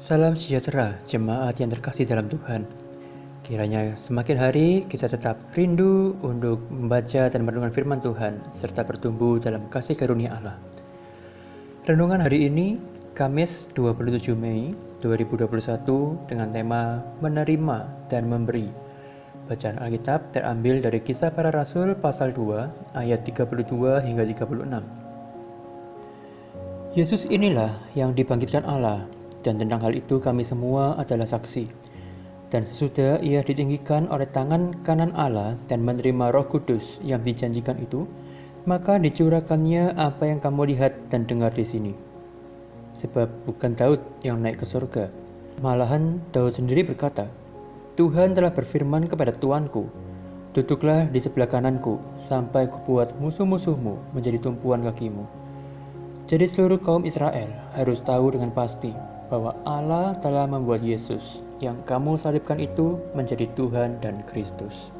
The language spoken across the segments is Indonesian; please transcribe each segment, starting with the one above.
Salam sejahtera, jemaat yang terkasih dalam Tuhan. Kiranya semakin hari kita tetap rindu untuk membaca dan merenungkan firman Tuhan, serta bertumbuh dalam kasih karunia Allah. Renungan hari ini, Kamis 27 Mei 2021 dengan tema Menerima dan Memberi. Bacaan Alkitab terambil dari Kisah Para Rasul pasal 2 ayat 32 hingga 36. Yesus inilah yang dibangkitkan Allah, dan tentang hal itu kami semua adalah saksi. Dan sesudah ia ditinggikan oleh tangan kanan Allah dan menerima Roh Kudus yang dijanjikan itu, maka dicurahkannya apa yang kamu lihat dan dengar di sini. Sebab bukan Daud yang naik ke surga, malahan Daud sendiri berkata, Tuhan telah berfirman kepada Tuanku, duduklah di sebelah kananku sampai kubuat musuh-musuhmu menjadi tumpuan kakimu. Jadi seluruh kaum Israel harus tahu dengan pasti bahwa Allah telah membuat Yesus yang kamu salibkan itu menjadi Tuhan dan Kristus.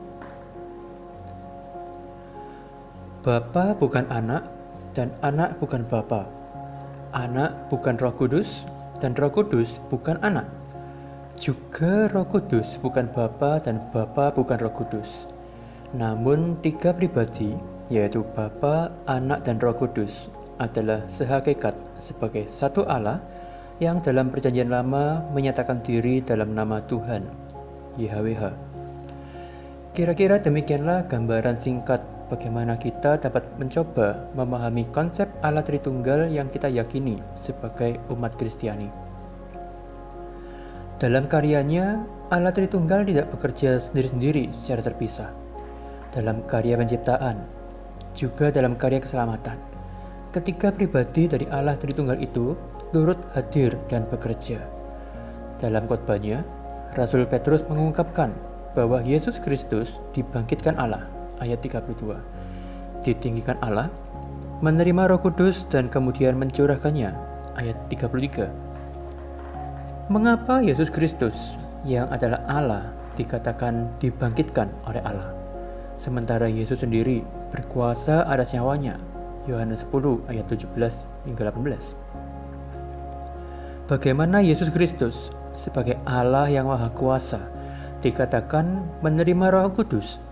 Bapa bukan anak, dan anak bukan bapa. Anak bukan Roh Kudus, dan Roh Kudus bukan anak. Juga Roh Kudus bukan Bapa dan Bapa bukan Roh Kudus. Namun tiga pribadi, yaitu Bapa, Anak, dan Roh Kudus adalah sehakikat sebagai satu Allah yang dalam perjanjian lama menyatakan diri dalam nama Tuhan, YHWH. Kira-kira demikianlah gambaran singkat bagaimana kita dapat mencoba memahami konsep Allah Tritunggal yang kita yakini sebagai umat Kristiani. Dalam karyanya, Allah Tritunggal tidak bekerja sendiri-sendiri secara terpisah. Dalam karya penciptaan, juga dalam karya keselamatan, ketiga pribadi dari Allah Tritunggal itu turut hadir dan bekerja. Dalam khotbahnya, Rasul Petrus mengungkapkan bahwa Yesus Kristus dibangkitkan Allah, ayat 32, ditinggikan Allah, menerima Roh Kudus dan kemudian mencurahkannya, ayat 33. Mengapa Yesus Kristus yang adalah Allah dikatakan dibangkitkan oleh Allah, sementara Yesus sendiri berkuasa atas nyawanya, Yohanes 10 ayat 17 hingga 18. Bagaimana Yesus Kristus sebagai Allah yang Maha Kuasa dikatakan menerima Roh Kudus?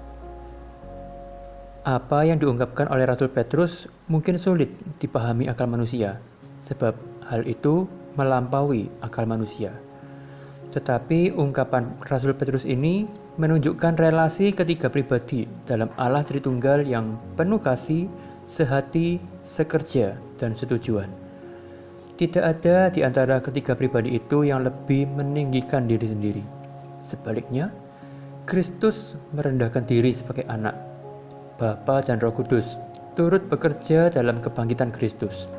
Apa yang diungkapkan oleh Rasul Petrus mungkin sulit dipahami akal manusia, sebab hal itu melampaui akal manusia. Tetapi ungkapan Rasul Petrus ini menunjukkan relasi ketiga pribadi dalam Allah Tritunggal yang penuh kasih, sehati, sekerja, dan setujuan. Tidak ada di antara ketiga pribadi itu yang lebih meninggikan diri sendiri. Sebaliknya, Kristus merendahkan diri sebagai anak. Bapa dan Roh Kudus turut bekerja dalam kebangkitan Kristus.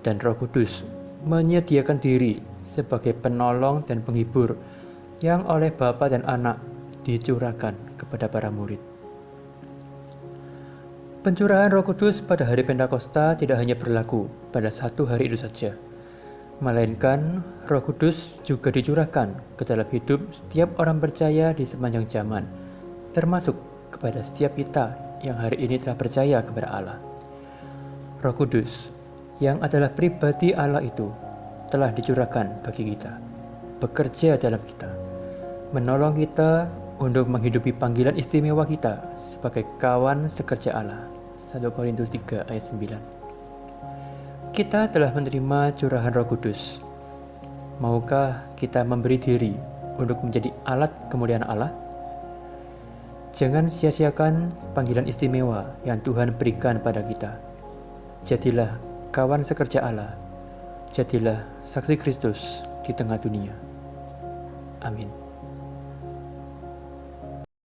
Dan Roh Kudus menyediakan diri sebagai penolong dan penghibur yang oleh Bapa dan Anak dicurahkan kepada para murid. Pencurahan Roh Kudus pada hari Pentakosta tidak hanya berlaku pada satu hari itu saja, melainkan Roh Kudus juga dicurahkan ke dalam hidup setiap orang percaya di sepanjang zaman, termasuk kepada setiap kita yang hari ini telah percaya kepada Allah. Roh Kudus yang adalah pribadi Allah itu telah dicurahkan bagi kita, bekerja dalam kita, menolong kita untuk menghidupi panggilan istimewa kita sebagai kawan sekerja Allah. 1 Korintus 3 ayat 9. Kita telah menerima curahan Roh Kudus. Maukah kita memberi diri untuk menjadi alat kemuliaan Allah? Jangan sia-siakan panggilan istimewa yang Tuhan berikan pada kita. Jadilah kawan sekerja Allah. Jadilah saksi Kristus di tengah dunia. Amin.